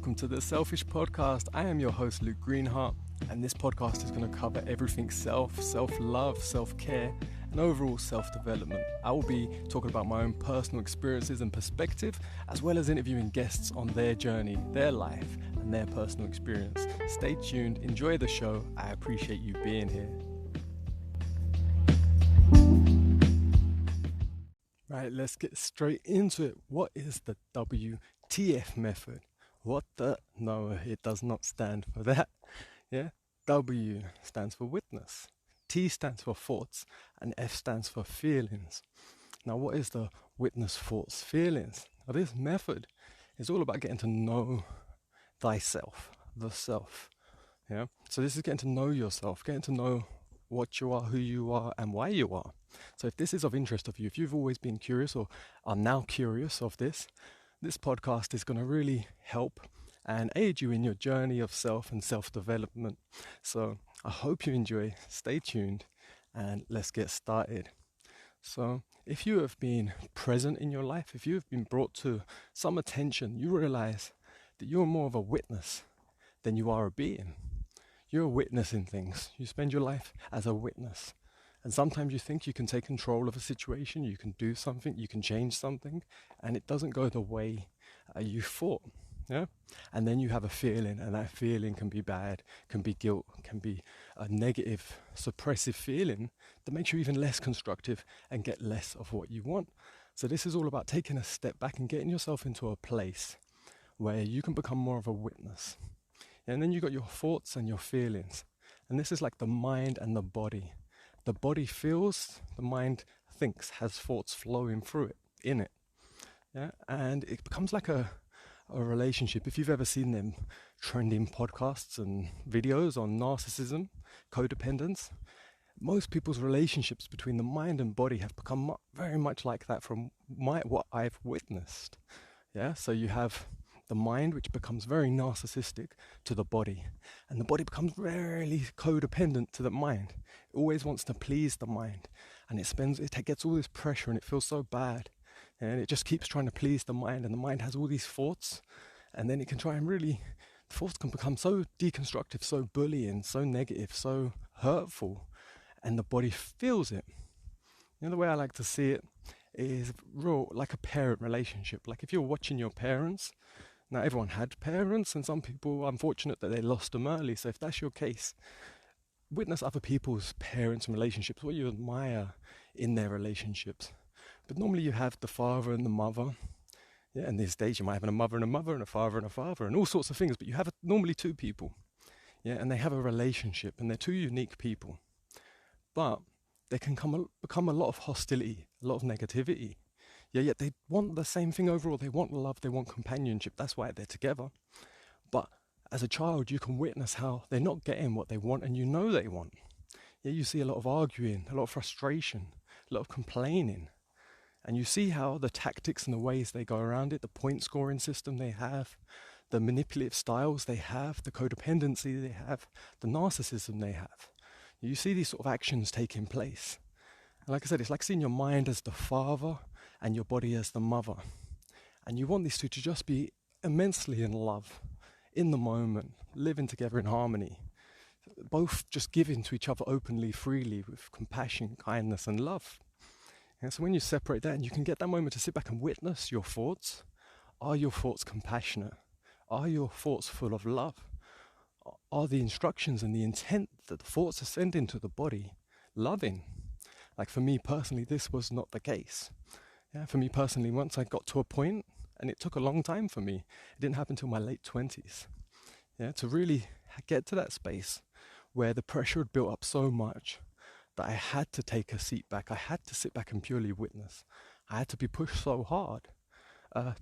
welcome to the Selfish Podcast. I am your host, Luke Greenheart, and this podcast is going to cover everything self-love, self-care, and overall self-development. I will be talking about my own personal experiences and perspective, as well as interviewing guests on their journey, their life, and their personal experience. Stay tuned, enjoy the show. I appreciate you being here. Right, let's get straight into it. What is the WTF method? No, it does not stand for that. Yeah, W stands for witness, T stands for thoughts, and F stands for feelings. Now, what is the witness, thoughts, feelings? Now, this method is all about getting to know thyself, the self. Yeah, so this is getting to know yourself, getting to know what you are, who you are, and why you are. So if this is of interest of you, if you've always been curious or are now curious of this podcast is going to really help and aid you in your journey of self and self-development. So I hope you enjoy, stay tuned, and let's get started. So if you have been present in your life, if you have been brought to some attention, you realize that you're more of a witness than you are a being. You're witnessing things. You spend your life as a witness. And sometimes you think you can take control of a situation, you can do something, you can change something, and it doesn't go the way you thought. Yeah? And then you have a feeling, and that feeling can be bad, can be guilt, can be a negative, suppressive feeling that makes you even less constructive and get less of what you want. So this is all about taking a step back and getting yourself into a place where you can become more of a witness. And then you've got your thoughts and your feelings. And this is like the mind and the body. The body feels, the mind thinks, has thoughts flowing through it, in it. Yeah, and it becomes like a relationship. If you've ever seen them trending podcasts and videos on narcissism, codependence, most people's relationships between the mind and body have become very much like that from what I've witnessed. Yeah, so you have the mind, which becomes very narcissistic to the body, and the body becomes really codependent to the mind. It always wants to please the mind, and it gets all this pressure, and it feels so bad, and it just keeps trying to please the mind, and the mind has all these thoughts, and then it can try and the thoughts can become so deconstructive, so bullying, so negative, so hurtful, and the body feels it. You know, the way I like to see it is real like a parent relationship. Like if you're watching your parents. Now, everyone had parents, and some people are unfortunate that they lost them early. So if that's your case, witness other people's parents and relationships, what you admire in their relationships. But normally you have the father and the mother. Yeah, in these days you might have a mother and a father and a father, and all sorts of things. But you have normally two people. Yeah, and they have a relationship, and they're two unique people. But there can become a lot of hostility, a lot of negativity. Yeah, yet they want the same thing overall. They want love, they want companionship. That's why they're together. But as a child, you can witness how they're not getting what they want, and you know they want. Yeah, you see a lot of arguing, a lot of frustration, a lot of complaining. And you see how the tactics and the ways they go around it, the point scoring system they have, the manipulative styles they have, the codependency they have, the narcissism they have. You see these sort of actions taking place. And like I said, it's like seeing your mind as the father and your body as the mother. And you want these two to just be immensely in love, in the moment, living together in harmony, both just giving to each other openly, freely, with compassion, kindness, and love. And so when you separate that, and you can get that moment to sit back and witness your thoughts. Are your thoughts compassionate? Are your thoughts full of love? Are the instructions and the intent that the thoughts are sending to the body loving? Like for me personally, this was not the case. Yeah, for me personally, once I got to a point, and it took a long time for me, it didn't happen until my late 20s, yeah, to really get to that space where the pressure had built up so much that I had to take a seat back. I had to sit back and purely witness. I had to be pushed so hard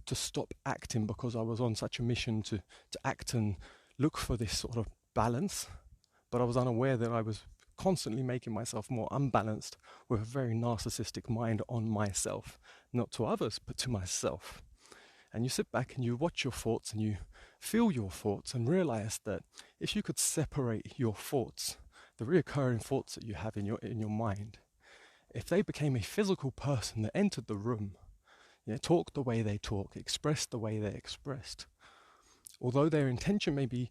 to stop acting, because I was on such a mission to act and look for this sort of balance, but I was unaware that I was constantly making myself more unbalanced with a very narcissistic mind on myself, not to others, but to myself. And you sit back and you watch your thoughts and you feel your thoughts and realize that if you could separate your thoughts, the reoccurring thoughts that you have in your mind, if they became a physical person that entered the room, talked the way they talk, expressed the way they expressed, although their intention may be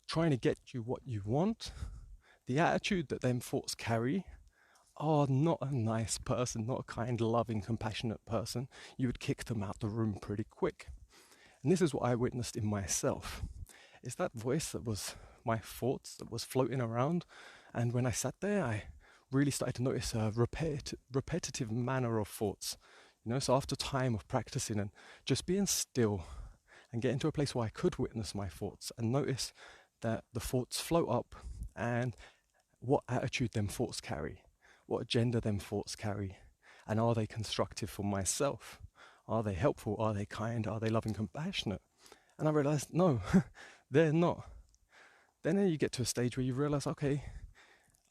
trying to get you what you want, the attitude that them thoughts carry are not a nice person, not a kind, loving, compassionate person. You would kick them out the room pretty quick. And this is what I witnessed in myself. It's that voice that was my thoughts that was floating around. And when I sat there, I really started to notice a repetitive manner of thoughts. So after time of practicing and just being still and getting to a place where I could witness my thoughts and notice that the thoughts float up and what attitude them thoughts carry, what agenda them thoughts carry, and are they constructive for myself? Are they helpful? Are they kind? Are they loving, compassionate? And I realized, no, they're not. Then you get to a stage where you realize, okay,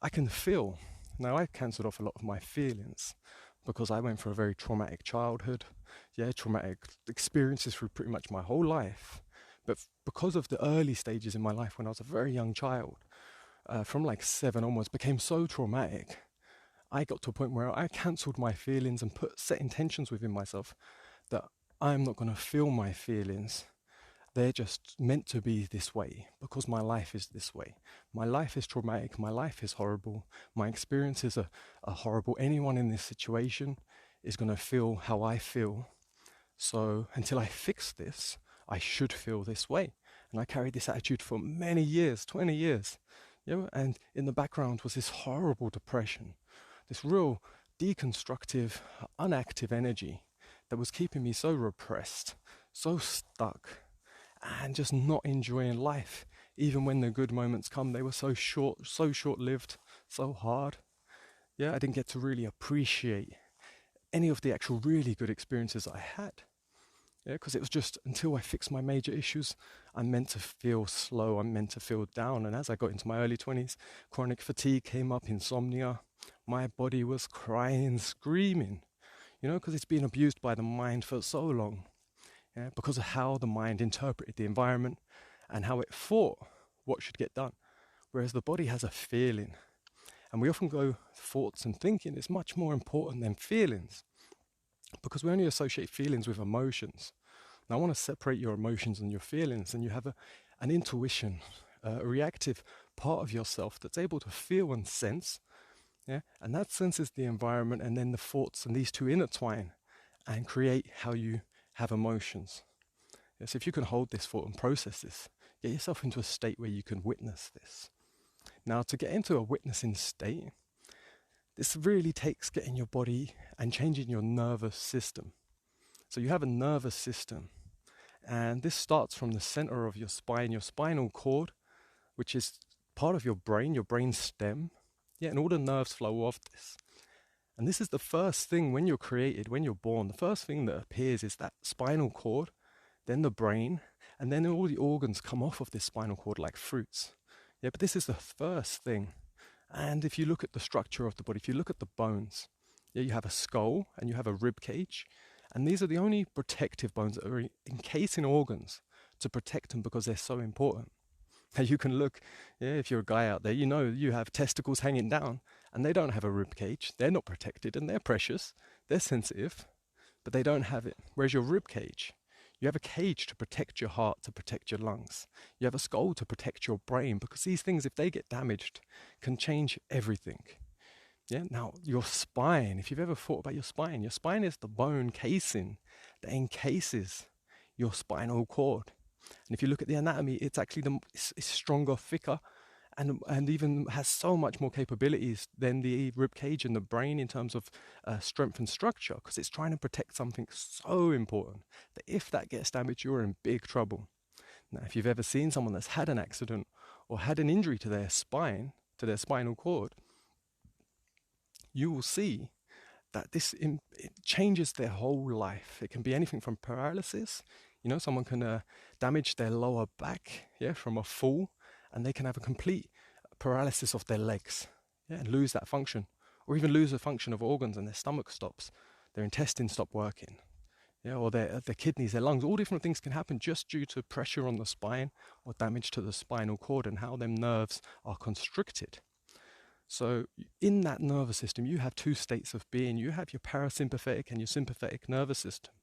I can feel. Now, I cancelled off a lot of my feelings because I went through a very traumatic childhood, traumatic experiences through pretty much my whole life. But because of the early stages in my life when I was a very young child, from like 7 onwards, became so traumatic, I got to a point where I cancelled my feelings and set intentions within myself that I'm not going to feel my feelings. They're just meant to be this way because my life is this way. My life is traumatic. My life is horrible. My experiences are horrible. Anyone in this situation is going to feel how I feel. So until I fix this, I should feel this way. And I carried this attitude for many years, 20 years. And in the background was this horrible depression, this real deconstructive, unactive energy that was keeping me so repressed, so stuck, and just not enjoying life. Even when the good moments come, they were so short-lived, so hard. I didn't get to really appreciate any of the actual really good experiences I had. Because it was just until I fixed my major issues, I'm meant to feel slow, I'm meant to feel down. And as I got into my early 20s, chronic fatigue came up, insomnia. My body was crying, screaming, because it's been abused by the mind for so long. Because of how the mind interpreted the environment and how it thought what should get done. Whereas the body has a feeling. And we often go, thoughts and thinking is much more important than feelings, because we only associate feelings with emotions. Now, I want to separate your emotions and your feelings, and you have an intuition, a reactive part of yourself that's able to feel and sense, and that senses the environment, and then the thoughts, and these two intertwine and create how you have emotions. So if you can hold this thought and process this, get yourself into a state where you can witness this. Now, to get into a witnessing state, this really takes getting your body and changing your nervous system. So you have a nervous system, and this starts from the center of your spine, your spinal cord, which is part of your brain stem. And all the nerves flow off this. And this is the first thing when you're created, when you're born, the first thing that appears is that spinal cord, then the brain, and then all the organs come off of this spinal cord like fruits. But this is the first thing. And if you look at the structure of the body, if you look at the bones, you have a skull and you have a rib cage. And these are the only protective bones that are encasing organs to protect them because they're so important. Now you can look, if you're a guy out there, you have testicles hanging down and they don't have a rib cage. They're not protected and they're precious. They're sensitive, but they don't have it. Whereas your rib cage, you have a cage to protect your heart, to protect your lungs. You have a skull to protect your brain, because these things, if they get damaged, can change everything. Now your spine, if you've ever thought about your spine is the bone casing that encases your spinal cord. And if you look at the anatomy, it's actually it's stronger, thicker, and even has so much more capabilities than the rib cage and the brain in terms of strength and structure, because it's trying to protect something so important that if that gets damaged, you're in big trouble. Now, if you've ever seen someone that's had an accident or had an injury to their spine, to their spinal cord, you will see that it changes their whole life. It can be anything from paralysis. Someone can damage their lower back, from a fall, and they can have a complete paralysis of their legs, and lose that function, or even lose the function of organs, and their stomach stops, their intestines stop working, or their kidneys, their lungs. All different things can happen just due to pressure on the spine or damage to the spinal cord and how them nerves are constricted. So in that nervous system, you have two states of being. You have your parasympathetic and your sympathetic nervous system.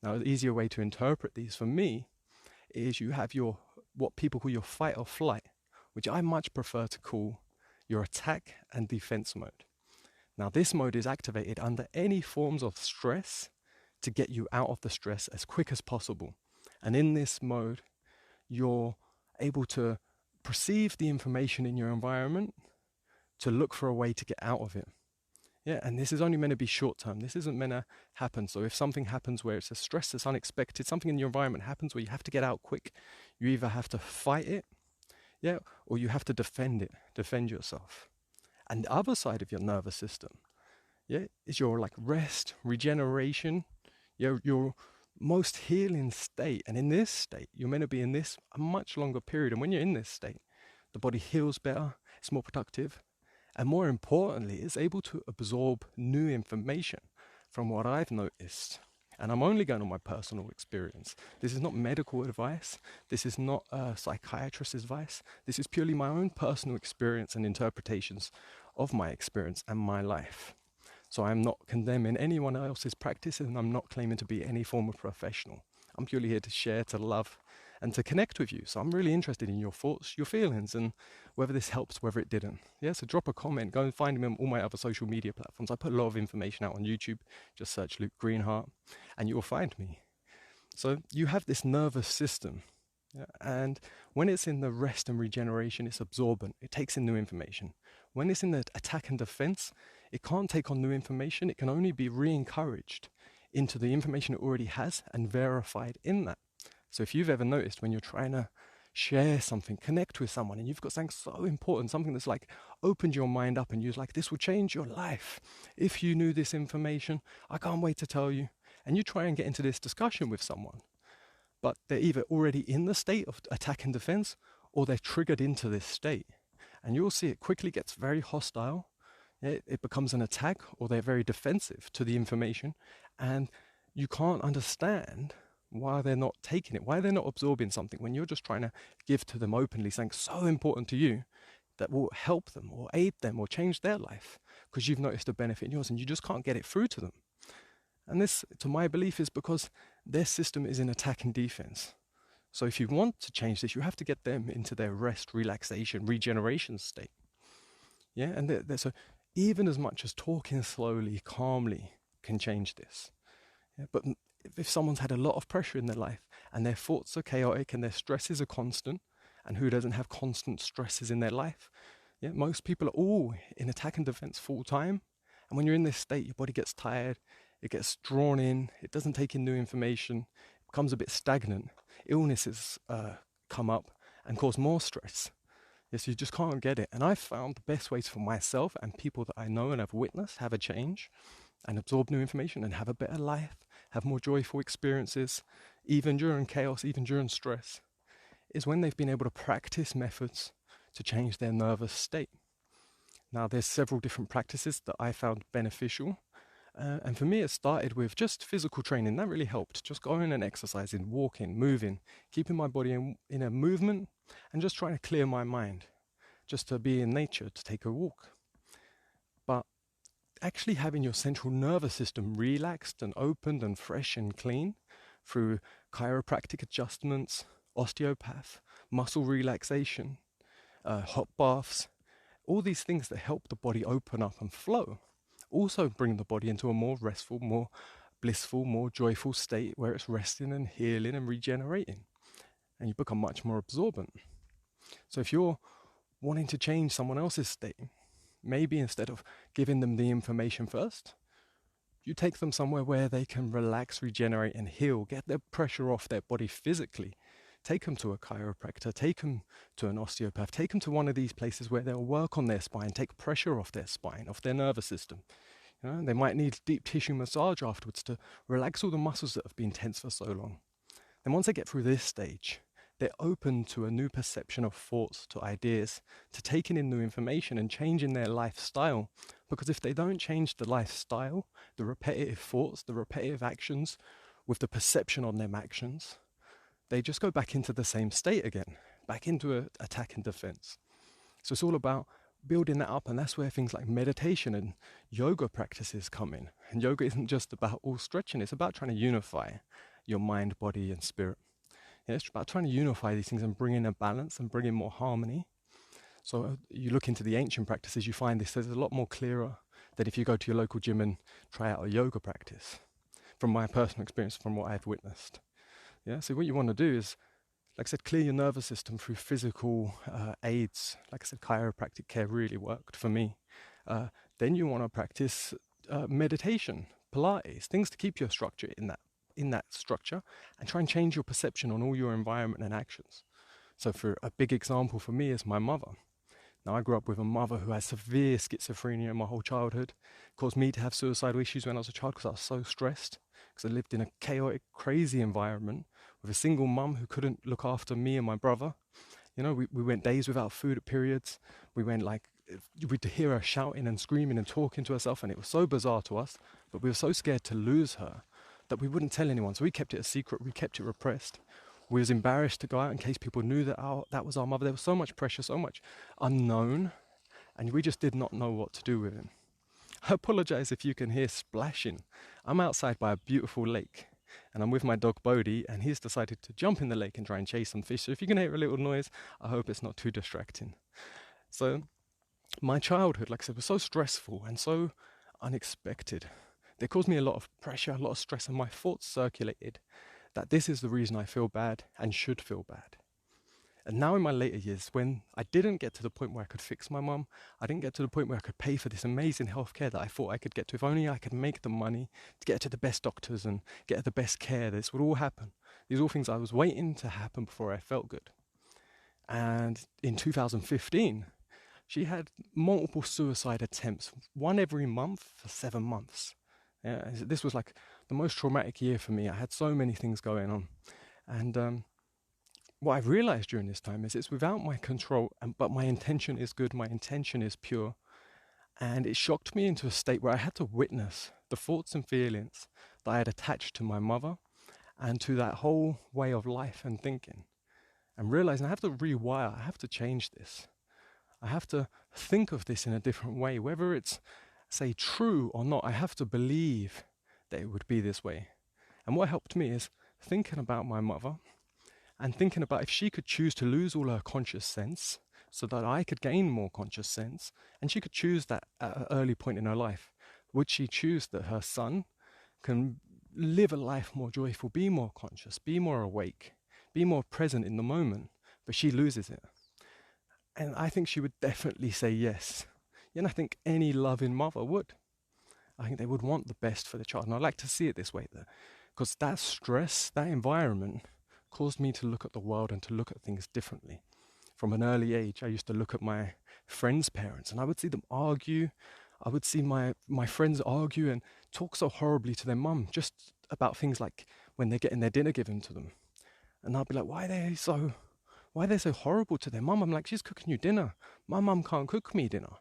Now, the easier way to interpret these for me is you have your what people call your fight or flight, which I much prefer to call your attack and defense mode. Now, this mode is activated under any forms of stress to get you out of the stress as quick as possible. And in this mode, you're able to perceive the information in your environment to look for a way to get out of it. Yeah, and this is only meant to be short term. This isn't meant to happen. So if something happens where it's a stress that's unexpected, something in your environment happens where you have to get out quick, you either have to fight it, yeah, or you have to defend it, defend yourself. And the other side of your nervous system, yeah, is your like rest, regeneration, your most healing state. And in this state, you're meant to be in this a much longer period. And when you're in this state, the body heals better, it's more productive, and more importantly, it's able to absorb new information from what I've noticed. And I'm only going on my personal experience. This is not medical advice. This is not a psychiatrist's advice. This is purely my own personal experience and interpretations of my experience and my life. So I'm not condemning anyone else's practice, and I'm not claiming to be any form of professional. I'm purely here to share, to love, and to connect with you. So I'm really interested in your thoughts, your feelings, and whether this helps, whether it didn't. Yeah, so drop a comment, go and find me on all my other social media platforms. I put a lot of information out on YouTube. Just search Luke Greenheart, and you will find me. So you have this nervous system, yeah, and when it's in the rest and regeneration, it's absorbent. It takes in new information. When it's in the attack and defense, it can't take on new information. It can only be re-encouraged into the information it already has and verified in that. So if you've ever noticed when you're trying to share something, connect with someone, and you've got something so important, something that's like opened your mind up and you're like, this will change your life. If you knew this information, I can't wait to tell you. And you try and get into this discussion with someone, but they're either already in the state of attack and defense or they're triggered into this state. And you'll see it quickly gets very hostile. It becomes an attack, or they're very defensive to the information, and you can't understand why they're not taking it, why they're not absorbing something when you're just trying to give to them openly, something so important to you that will help them or aid them or change their life because you've noticed a benefit in yours, and you just can't get it through to them. And this, to my belief, is because their system is in attack and defense. So if you want to change this, you have to get them into their rest, relaxation, regeneration state. Yeah, and so even as much as talking slowly, calmly can change this. Yeah, but if someone's had a lot of pressure in their life and their thoughts are chaotic and their stresses are constant, and who doesn't have constant stresses in their life? Yeah, most people are all in attack and defense full time. And when you're in this state, your body gets tired, it gets drawn in, it doesn't take in new information, it becomes a bit stagnant. Illnesses come up and cause more stress. Yes, you just can't get it. And I've found the best ways for myself and people that I know and have witnessed have a change and absorb new information and have a better life, have more joyful experiences, even during chaos, even during stress, is when they've been able to practice methods to change their nervous state. Now, there's several different practices that I found beneficial. And for me, it started with just physical training. That really helped. Just going and exercising, walking, moving, keeping my body in a movement, and just trying to clear my mind, just to be in nature, to take a walk. But actually having your central nervous system relaxed and opened and fresh and clean through chiropractic adjustments, osteopath, muscle relaxation, hot baths, all these things that help the body open up and flow, also bring the body into a more restful, more blissful, more joyful state where it's resting and healing and regenerating, and you become much more absorbent. So if you're wanting to change someone else's state, maybe instead of giving them the information first, you take them somewhere where they can relax, regenerate and heal, get their pressure off their body physically. Take them to a chiropractor, take them to an osteopath, take them to one of these places where they'll work on their spine, take pressure off their spine, off their nervous system. You know, they might need deep tissue massage afterwards to relax all the muscles that have been tense for so long. Then once they get through this stage, they're open to a new perception of thoughts, to ideas, to taking in new information and changing their lifestyle. Because if they don't change the lifestyle, the repetitive thoughts, the repetitive actions, with the perception on them actions, they just go back into the same state again, back into attack and defense. So it's all about building that up, and that's where things like meditation and yoga practices come in. And yoga isn't just about all stretching, it's about trying to unify your mind, body and spirit. Yeah, it's about trying to unify these things and bring in a balance and bring in more harmony. So you look into the ancient practices, you find this is a lot more clearer than if you go to your local gym and try out a yoga practice. From my personal experience, from what I've witnessed. Yeah, so what you want to do is, like I said, clear your nervous system through physical aids. Like I said, chiropractic care really worked for me. Then you want to practice meditation, Pilates, things to keep your structure in that structure, and try and change your perception on all your environment and actions. So for a big example for me is my mother. Now, I grew up with a mother who had severe schizophrenia my whole childhood. It caused me to have suicidal issues when I was a child because I was so stressed, because I lived in a chaotic, crazy environment with a single mum who couldn't look after me and my brother. You know, we went days without food at periods. We went like, we'd hear her shouting and screaming and talking to herself, and it was so bizarre to us, but we were so scared to lose her that we wouldn't tell anyone. So we kept it a secret, we kept it repressed. We was embarrassed to go out in case people knew that that was our mother. There was so much pressure, so much unknown, and we just did not know what to do with it. I apologize if you can hear splashing. I'm outside by a beautiful lake, and I'm with my dog Bodhi, and he's decided to jump in the lake and try and chase some fish. So if you can hear a little noise, I hope it's not too distracting. So my childhood, like I said, was so stressful and so unexpected. They caused me a lot of pressure, a lot of stress, and my thoughts circulated that this is the reason I feel bad and should feel bad. And now in my later years, when I didn't get to the point where I could fix my mum, I didn't get to the point where I could pay for this amazing healthcare that I thought I could get to. If only I could make the money to get her to the best doctors and get her the best care, this would all happen. These are all things I was waiting to happen before I felt good. And in 2015, she had multiple suicide attempts, one every month for 7 months. Yeah, this was like the most traumatic year for me. I had so many things going on. And what I've realized during this time is it's without my control, but my intention is good, my intention is pure. And it shocked me into a state where I had to witness the thoughts and feelings that I had attached to my mother and to that whole way of life and thinking. And realizing I have to rewire, I have to change this. I have to think of this in a different way, whether it's, say, true or not. I have to believe that it would be this way. And what helped me is thinking about my mother and thinking about if she could choose to lose all her conscious sense so that I could gain more conscious sense, and she could choose that at an early point in her life. Would she choose that her son can live a life more joyful, be more conscious, be more awake, be more present in the moment, but she loses it? And I think she would definitely say yes. And I think any loving mother would. I think they would want the best for the child. And I like to see it this way, because that stress, that environment, caused me to look at the world and to look at things differently. From an early age, I used to look at my friends' parents and I would see them argue. I would see my friends argue and talk so horribly to their mum, just about things like when they're getting their dinner given to them. And I'd be like, why are they so horrible to their mum? I'm like, she's cooking you dinner. My mum can't cook me dinner.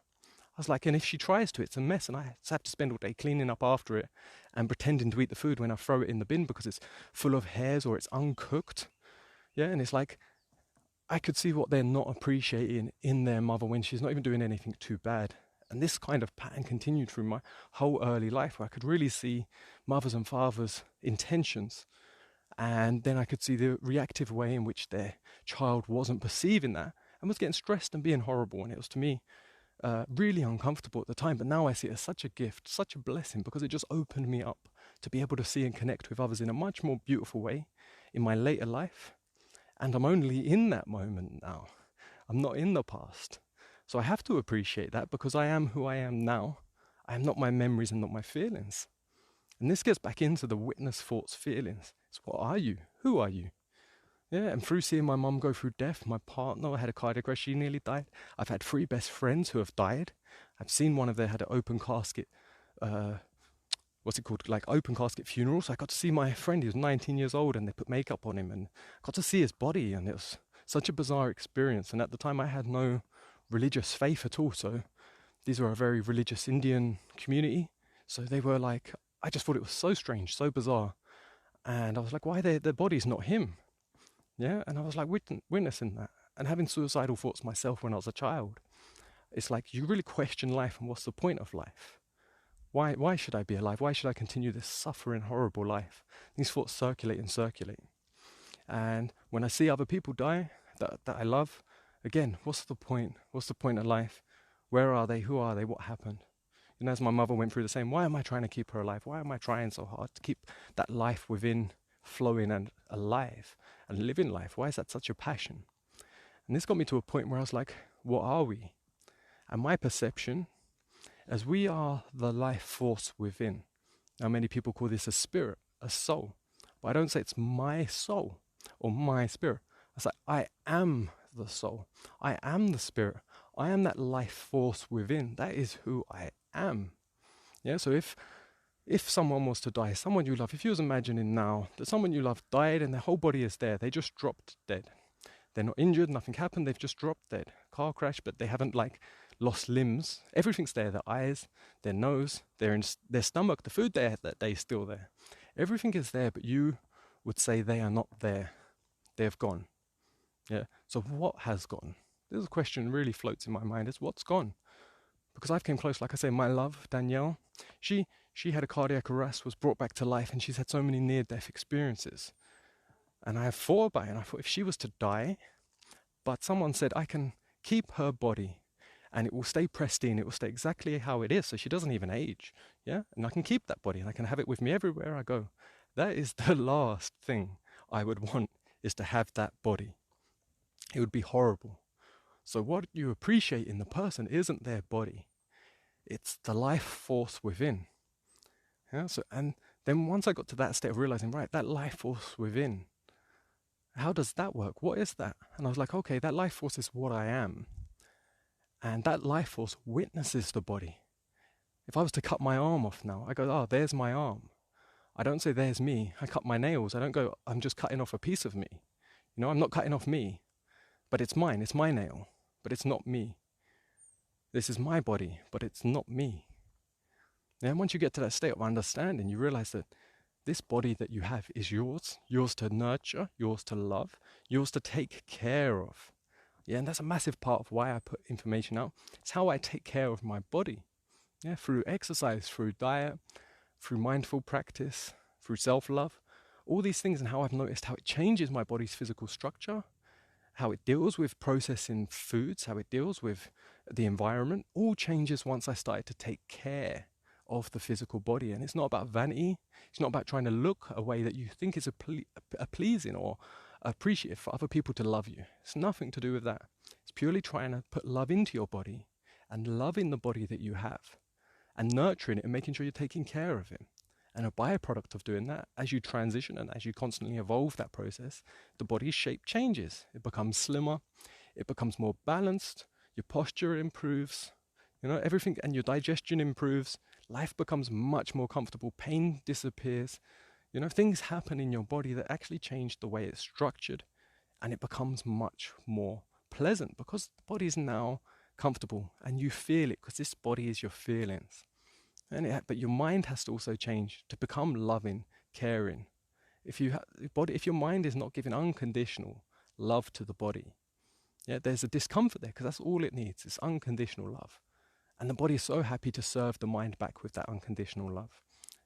I was like, and if she tries to, it's a mess, and I have to spend all day cleaning up after it and pretending to eat the food when I throw it in the bin because it's full of hairs or it's uncooked. Yeah, and it's like, I could see what they're not appreciating in their mother when she's not even doing anything too bad. And this kind of pattern continued through my whole early life, where I could really see mothers and fathers' intentions. And then I could see the reactive way in which their child wasn't perceiving that and was getting stressed and being horrible. And it was, to me, really uncomfortable at the time. But now I see it as such a gift, such a blessing, because it just opened me up to be able to see and connect with others in a much more beautiful way in my later life. And I'm only in that moment now. I'm not in the past. So I have to appreciate that, because I am who I am now. I am not my memories and not my feelings. And this gets back into the witness, thoughts, feelings. It's, what are you? Who are you? Yeah, and through seeing my mum go through death, my partner had a cardiac arrest, she nearly died. I've had 3 best friends who have died. I've seen one of them had an open casket, open casket funeral. So I got to see my friend, he was 19 years old, and they put makeup on him, and got to see his body, and it was such a bizarre experience. And at the time I had no religious faith at all, so these were a very religious Indian community. So they were like, I just thought it was so strange, so bizarre. And I was like, why their body's not him? Yeah, and I was like witnessing that and having suicidal thoughts myself when I was a child. It's like, you really question life and what's the point of life? Why should I be alive? Why should I continue this suffering, horrible life? These thoughts circulate and circulate. And when I see other people die that I love, again, what's the point? What's the point of life? Where are they? Who are they? What happened? You know, as my mother went through the same, why am I trying to keep her alive? Why am I trying so hard to keep that life within flowing and alive and living life? Why is that such a passion? And this got me to a point where I was like, what are we? And my perception, as we are the life force within. Now, many people call this a spirit, a soul. But I don't say it's my soul or my spirit. I say, I am the soul. I am the spirit. I am that life force within. That is who I am. Yeah, so if someone was to die, someone you love, if you was imagining now that someone you love died and their whole body is there, they just dropped dead. They're not injured, nothing happened, they've just dropped dead. Car crash, but they haven't like lost limbs. Everything's there, their eyes, their nose, their stomach, the food they had that day is still there. Everything is there, but you would say they are not there. They've gone. Yeah. So what has gone? This is a question really floats in my mind, is what's gone? Because I've came close, like I say, my love, Danielle, she had a cardiac arrest, was brought back to life, and she's had so many near-death experiences. And I have thought about it, and I thought if she was to die, but someone said I can keep her body and it will stay pristine, it will stay exactly how it is, so she doesn't even age, yeah? And I can keep that body and I can have it with me everywhere I go. That is the last thing I would want, is to have that body. It would be horrible. So what you appreciate in the person isn't their body, it's the life force within. Yeah, so, and then once I got to that state of realizing, right, that life force within, how does that work? What is that? And I was like, okay, that life force is what I am. And that life force witnesses the body. If I was to cut my arm off now, I go, oh, there's my arm. I don't say, there's me. I cut my nails. I don't go, I'm just cutting off a piece of me. You know, I'm not cutting off me, but it's mine. It's my nail, but it's not me. This is my body, but it's not me. And once you get to that state of understanding, you realize that this body that you have is yours, yours to nurture, yours to love, yours to take care of. Yeah, and that's a massive part of why I put information out. It's how I take care of my body. Yeah, through exercise, through diet, through mindful practice, through self-love, all these things, and how I've noticed how it changes my body's physical structure, how it deals with processing foods, how it deals with the environment, all changes once I started to take care of the physical body. And it's not about vanity. It's not about trying to look a way that you think is a pleasing or appreciative for other people to love you. It's nothing to do with that. It's purely trying to put love into your body and loving the body that you have and nurturing it and making sure you're taking care of it. And a byproduct of doing that, as you transition and as you constantly evolve that process, the body's shape changes. It becomes slimmer, it becomes more balanced, your posture improves, you know, everything, and your digestion improves, life becomes much more comfortable, pain disappears, you know, things happen in your body that actually change the way it's structured, and it becomes much more pleasant because the body is now comfortable and you feel it because this body is your feelings. But your mind has to also change to become loving, caring. If your mind is not giving unconditional love to the body, yeah, there's a discomfort there because that's all it needs. It's unconditional love. And the body is so happy to serve the mind back with that unconditional love.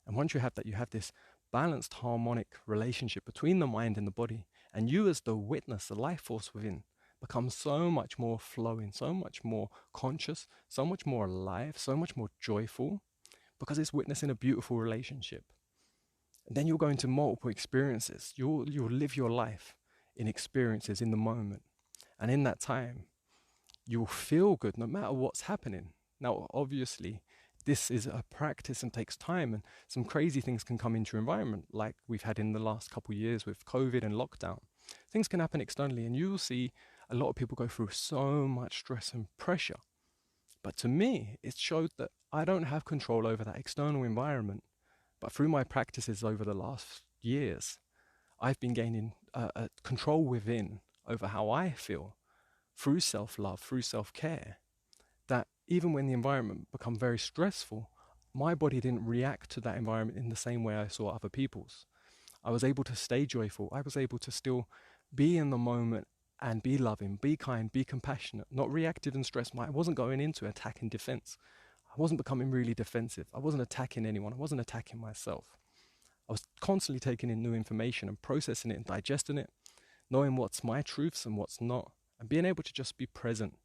And once you have that, you have this balanced, harmonic relationship between the mind and the body. And you as the witness, the life force within, becomes so much more flowing, so much more conscious, so much more alive, so much more joyful, because it's witnessing a beautiful relationship. And then you'll go into multiple experiences. You'll live your life in experiences in the moment. And in that time, you'll feel good no matter what's happening. Now, obviously, this is a practice and takes time, and some crazy things can come into your environment, like we've had in the last couple of years with COVID and lockdown. Things can happen externally, and you'll see a lot of people go through so much stress and pressure. But to me, it showed that I don't have control over that external environment. But through my practices over the last years, I've been gaining a control within over how I feel through self-love, through self-care, that even when the environment became very stressful, my body didn't react to that environment in the same way I saw other people's. I was able to stay joyful. I was able to still be in the moment and be loving, be kind, be compassionate, not reactive and stressed. I wasn't going into attack and defense. I wasn't becoming really defensive. I wasn't attacking anyone. I wasn't attacking myself. I was constantly taking in new information and processing it and digesting it knowing what's my truths and what's not, and being able to just be present.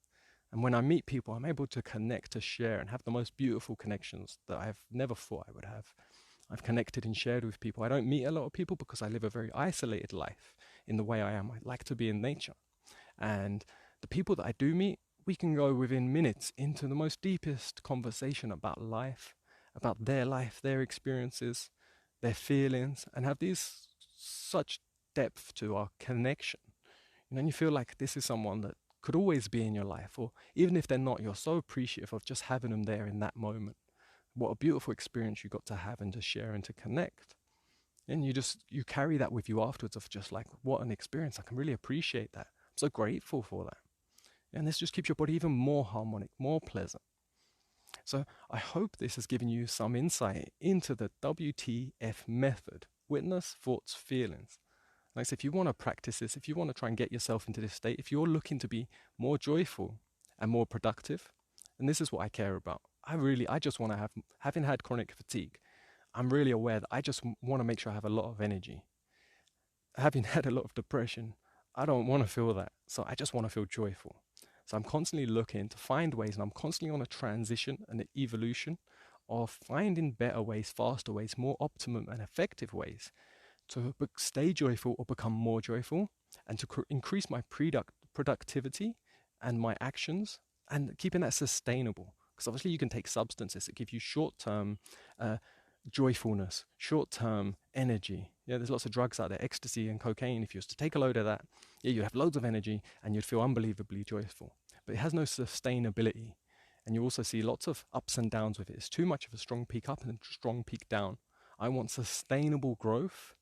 And when I meet people, I'm able to connect, to share, and have the most beautiful connections that I've never thought I would have. I've connected and shared with people. I don't meet a lot of people because I live a very isolated life in the way I am. I like to be in nature. And the people that I do meet, we can go within minutes into the most deepest conversation about life, their experiences, their feelings, and have these such depth to our connection. And you feel like this is someone that could always be in your life, or even if they're not, you're so appreciative of just having them there in that moment. What a beautiful experience you got to have and to share and to connect. And you carry that with you afterwards of just like, what an experience. I can really appreciate that. I'm so grateful for that. And this just keeps your body even more harmonic, more pleasant. So I hope this has given you some insight into the WTF method: witness, thoughts, feelings. Like I said, if you want to practice this, if you want to try and get yourself into this state, if you're looking to be more joyful and more productive, and this is what I care about. I just want to having had chronic fatigue, I'm really aware that I just want to make sure I have a lot of energy. Having had a lot of depression, I don't want to feel that. So I just want to feel joyful. So I'm constantly looking to find ways, and I'm constantly on a transition and an evolution of finding better ways, faster ways, more optimum and effective ways to stay joyful or become more joyful, and to increase my productivity and my actions, and keeping that sustainable. Because obviously you can take substances that give you short-term joyfulness, short-term energy. Yeah, there's lots of drugs out there, ecstasy and cocaine. If you was to take a load of that, yeah, you'd have loads of energy and you'd feel unbelievably joyful. But it has no sustainability. And you also see lots of ups and downs with it. It's too much of a strong peak up and a strong peak down. I want sustainable growth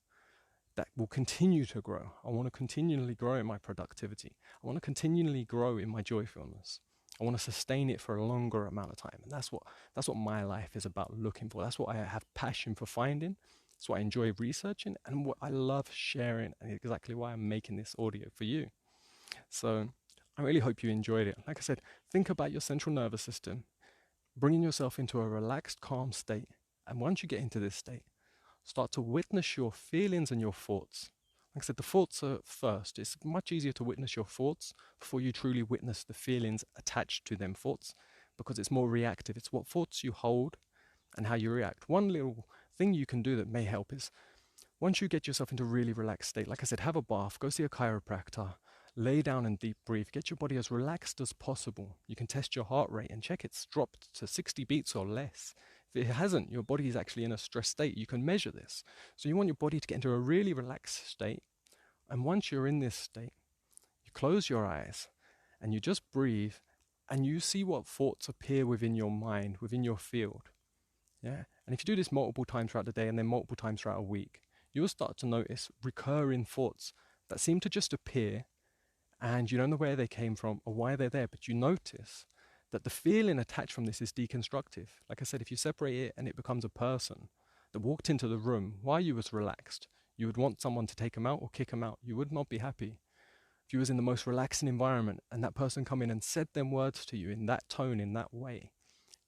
that will continue to grow. I want to continually grow in my productivity. I want to continually grow in my joyfulness. I want to sustain it for a longer amount of time. And that's what my life is about looking for. That's what I have passion for finding. That's what I enjoy researching, and what I love sharing, and exactly why I'm making this audio for you. So I really hope you enjoyed it. Like I said, think about your central nervous system, bringing yourself into a relaxed, calm state. And once you get into this state, start to witness your feelings and your thoughts. Like I said, the thoughts are first. It's much easier to witness your thoughts before you truly witness the feelings attached to them thoughts, because it's more reactive. It's what thoughts you hold and how you react. One little thing you can do that may help is, once you get yourself into a really relaxed state, like I said, have a bath, go see a chiropractor, lay down and deep breathe, get your body as relaxed as possible. You can test your heart rate and check it's dropped to 60 beats or less. If it hasn't, your body is actually in a stress state. You can measure this. So you want your body to get into a really relaxed state. And once you're in this state, you close your eyes and you just breathe, and you see what thoughts appear within your mind, within your field. Yeah. And if you do this multiple times throughout the day and then multiple times throughout a week, you'll start to notice recurring thoughts that seem to just appear, and you don't know where they came from or why they're there, but you notice that the feeling attached from this is deconstructive. Like I said, if you separate it and it becomes a person that walked into the room while you was relaxed, you would want someone to take them out or kick them out. You would not be happy. If you was in the most relaxing environment and that person come in and said them words to you in that tone, in that way,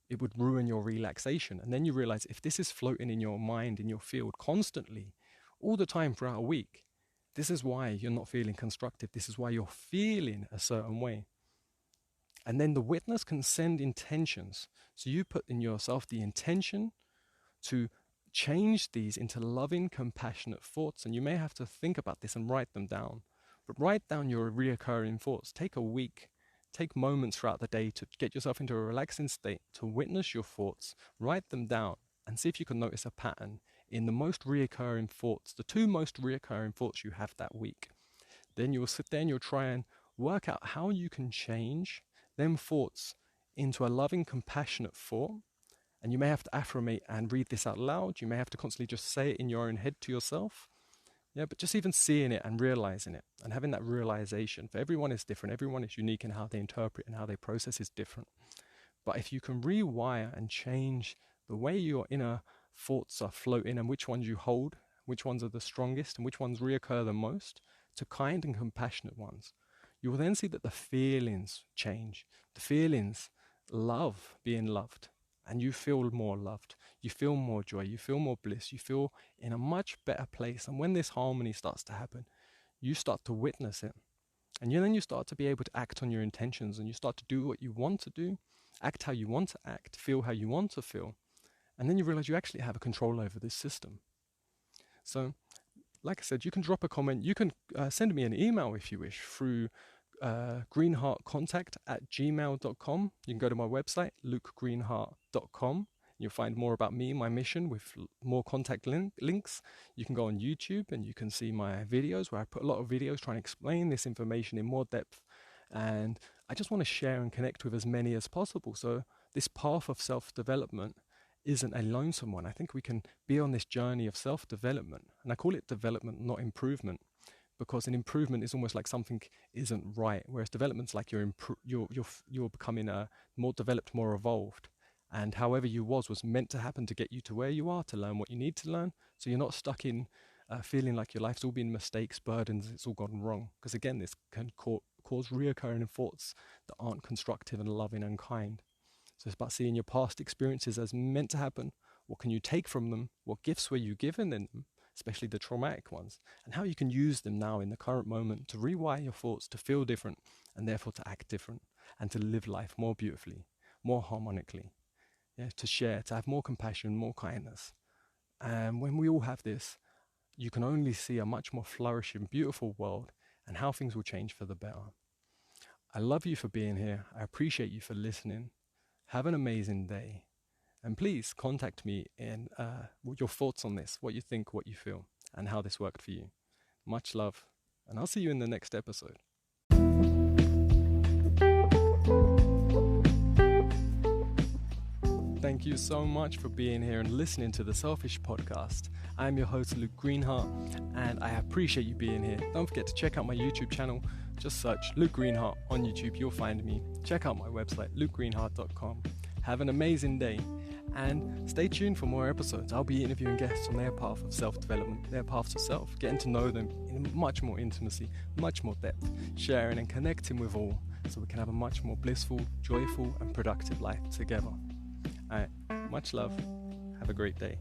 it would ruin your relaxation. And then you realize, if this is floating in your mind, in your field constantly, all the time throughout a week, this is why you're not feeling constructive. This is why you're feeling a certain way. And then the witness can send intentions. So you put in yourself the intention to change these into loving, compassionate thoughts. And you may have to think about this and write them down. But write down your reoccurring thoughts. Take a week, take moments throughout the day to get yourself into a relaxing state, to witness your thoughts, write them down, and see if you can notice a pattern in the most reoccurring thoughts, the two most reoccurring thoughts you have that week. Then you'll sit there and you'll try and work out how you can change them thoughts into a loving, compassionate thought. And you may have to affirmate and read this out loud. You may have to constantly just say it in your own head to yourself. Yeah, but just even seeing it and realizing it and having that realization. For everyone is different. Everyone is unique in how they interpret and how they process is different. But if you can rewire and change the way your inner thoughts are floating and which ones you hold, which ones are the strongest and which ones reoccur the most, to kind and compassionate ones, you will then see that the feelings change. The feelings love being loved, and you feel more loved. You feel more joy. You feel more bliss. You feel in a much better place. And when this harmony starts to happen, you start to witness it. And then you start to be able to act on your intentions, and you start to do what you want to do, act how you want to act, feel how you want to feel. And then you realize you actually have a control over this system. So, like I said, you can drop a comment. You can send me an email if you wish through greenheartcontact@gmail.com. You can go to my website, lukegreenheart.com. You'll find more about me, my mission, with more contact links. You can go on YouTube and you can see my videos where I put a lot of videos trying to explain this information in more depth. And I just want to share and connect with as many as possible. So this path of self-development isn't a lonesome one. I think we can be on this journey of self-development. And I call it development, not improvement, because an improvement is almost like something isn't right, whereas development's like you're becoming more developed, more evolved. And however you was meant to happen to get you to where you are, to learn what you need to learn. So you're not stuck in feeling like your life's all been mistakes, burdens, it's all gone wrong. Because again, this can cause reoccurring thoughts that aren't constructive and loving and kind. So it's about seeing your past experiences as meant to happen. What can you take from them? What gifts were you given in them, especially the traumatic ones? And how you can use them now in the current moment to rewire your thoughts, to feel different, and therefore to act different, and to live life more beautifully, more harmonically. Yeah, to share, to have more compassion, more kindness. And when we all have this, you can only see a much more flourishing, beautiful world and how things will change for the better. I love you for being here. I appreciate you for listening. Have an amazing day. And please contact me in your thoughts on this, what you think, what you feel, and how this worked for you. Much love, and I'll see you in the next episode. Thank you so much for being here and listening to the Selfish Podcast. I'm your host, Luke Greenheart, and I appreciate you being here. Don't forget to check out my YouTube channel. Just search Luke Greenheart on YouTube. You'll find me. Check out my website, lukegreenheart.com. Have an amazing day, and stay tuned for more episodes. I'll be interviewing guests on their path of self-development, their path to self, getting to know them in much more intimacy, much more depth, sharing and connecting with all, so we can have a much more blissful, joyful, and productive life together. All right, much love. Have a great day.